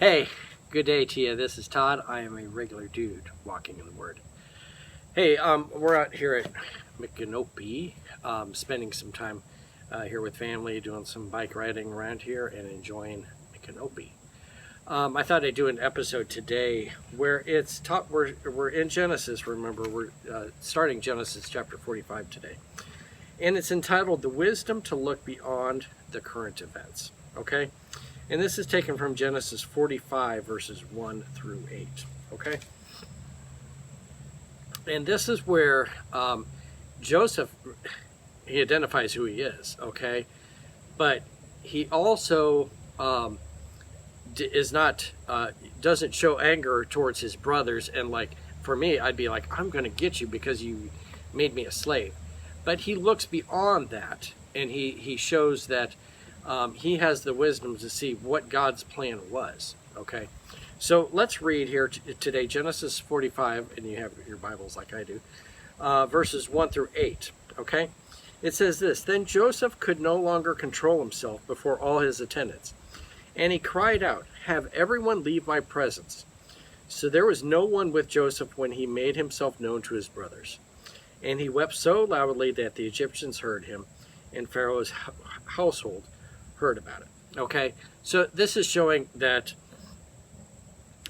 Hey, good day to you. This is Todd. I am a regular dude walking in the Word. Hey, we're out here at Micanopy, spending some time here with family, doing some bike riding around here and enjoying Micanopy. I thought I'd do an episode today where it's taught. We're in Genesis. Remember, we're starting Genesis chapter 45 today, and it's entitled "The Wisdom to Look Beyond the Current Events." Okay. And this is taken from Genesis 45, verses 1 through 8, okay? And this is where Joseph, he identifies who he is, okay? But he also doesn't show anger towards his brothers. And like, for me, I'd be like, I'm going to get you because you made me a slave. But he looks beyond that, and he shows that he has the wisdom to see what God's plan was, okay? So let's read here today, Genesis 45, and you have your Bibles like I do, verses 1 through 8, okay? It says this: Then Joseph could no longer control himself before all his attendants, and he cried out, "Have everyone leave my presence." So there was no one with Joseph when he made himself known to his brothers. And he wept so loudly that the Egyptians heard him, and Pharaoh's household heard about it. Okay, so this is showing that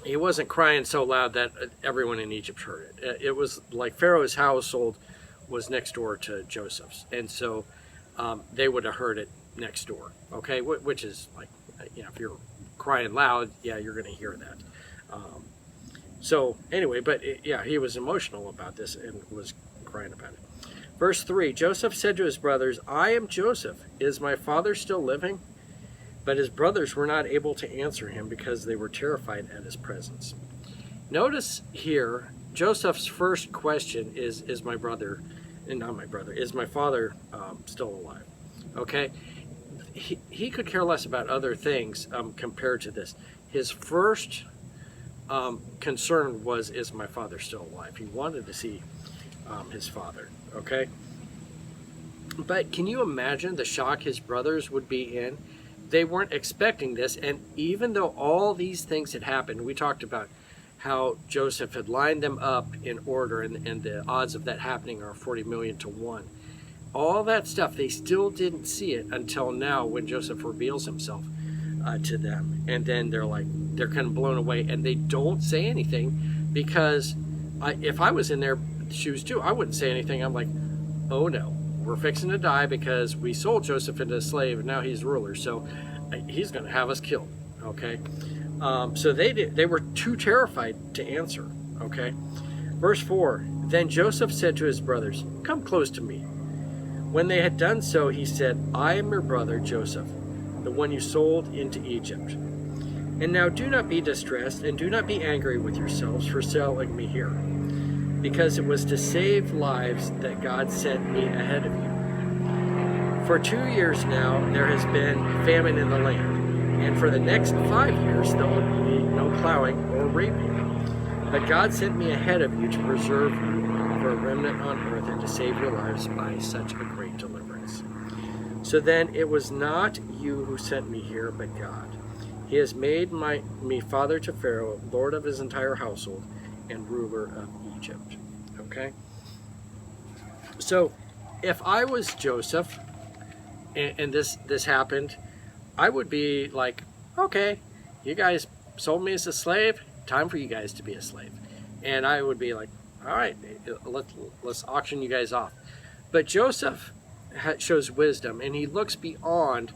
he wasn't crying so loud that everyone in Egypt heard it. It was like Pharaoh's household was next door to Joseph's, and so they would have heard it next door. Okay, which is like, if you're crying loud, yeah, you're going to hear that. So anyway, but he was emotional about this and was crying about it. Verse 3, Joseph said to his brothers, "I am Joseph. Is my father still living?" But his brothers were not able to answer him because they were terrified at his presence. Notice here, Joseph's first question is my brother, and not my brother, is my father still alive? Okay? He could care less about other things compared to this. His first concern was, is my father still alive? He wanted to see his father. Okay, but can you imagine the shock his brothers would be in? They weren't expecting this, and even though all these things had happened, we talked about how Joseph had lined them up in order, and the odds of that happening are 40 million to 1. All that stuff, they still didn't see it until now when Joseph reveals himself to them, and then they're kind of blown away, and they don't say anything because if I was in their shoes too, I wouldn't say anything. I'm like, oh no, we're fixing to die because we sold Joseph into a slave and now he's ruler, so he's going to have us killed. Okay, so they were too terrified to answer. Okay, verse 4, Then Joseph said to his brothers, "Come close to me." When they had done so, he said, "I am your brother Joseph, the one you sold into Egypt. And now do not be distressed and do not be angry with yourselves for selling me here, because it was to save lives that God sent me ahead of you. For 2 years now there has been famine in the land, and for the next 5 years there will be no plowing or reaping. But God sent me ahead of you to preserve you for a remnant on earth and to save your lives by such a great deliverance. So then it was not you who sent me here, but God. He has made me father to Pharaoh, lord of his entire household, and ruler of Egypt." Okay, so if I was Joseph and this happened, I would be like, okay, you guys sold me as a slave, time for you guys to be a slave. And I would be like, all right, let's auction you guys off. But Joseph shows wisdom, and he looks beyond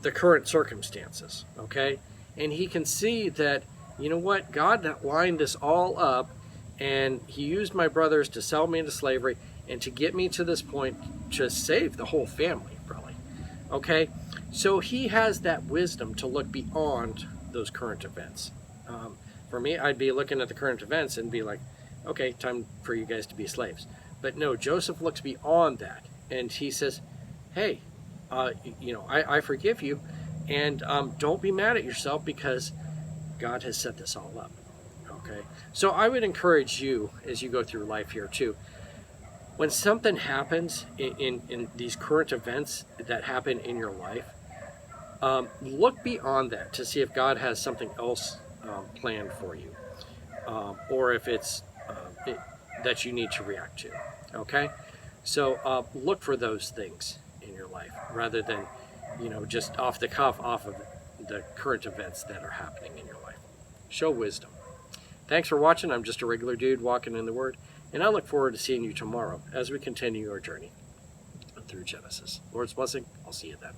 the current circumstances. Okay, and he can see that, you know what, God lined this all up, and he used my brothers to sell me into slavery and to get me to this point to save the whole family, probably. Okay, so he has that wisdom to look beyond those current events. For me, I'd be looking at the current events and be like, okay, time for you guys to be slaves. But no, Joseph looks beyond that, and he says, hey, I forgive you, and don't be mad at yourself because God has set this all up. Okay, so I would encourage you as you go through life here too. When something happens in these current events that happen in your life, look beyond that to see if God has something else planned for you, or if it's that you need to react to. Okay, so look for those things in your life rather than, just off the cuff, off of the current events that are happening in your life. Show wisdom. Thanks for watching. I'm just a regular dude walking in the Word, and I look forward to seeing you tomorrow as we continue our journey through Genesis. Lord's blessing. I'll see you then.